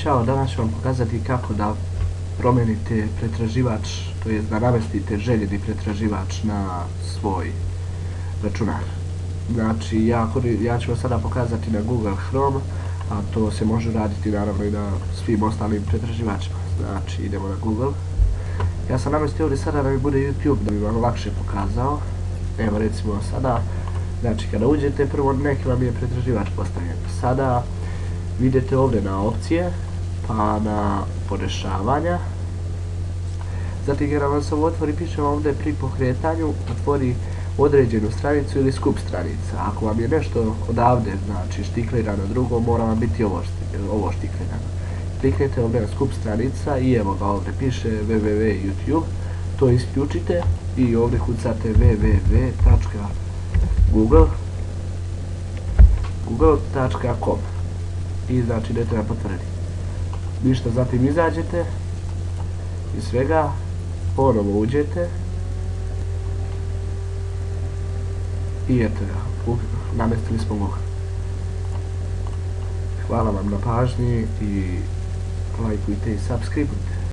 Ćao, danas ću vam pokazati kako da promijenite pretraživač, to jest da namestite željeni pretraživač na svoj računar. Znači, ja ću vam sada pokazati na Google Chrome, a to se može raditi naravno i na svim ostalim pretraživačima. Znači, idemo na Google. Ja sam namestio ovdje sada da mi bude YouTube, da bi vam lakše pokazao. Evo recimo sada, znači kada uđete, prvo neki vam je pretraživač postavljen. Sada vidite ovdje na opcije, pa na podešavanja. Zatim kada vam se ovo otvori, piše vam ovdje pri pokretanju, otvori određenu stranicu ili skup stranica. Ako vam je nešto odavde, znači štiklirano drugo, mora vam biti ovo štiklirano. Kliknete ovdje na skup stranica i evo ga ovdje piše www.youtube, to isključite i ovdje kucate www.google.com i znači idete na potvrditi. Ništa, zatim izađete iz svega, ponovo uđete i eto ga, namestili smo Google. Hvala vam na pažnji i lajkujte i subscribeujte.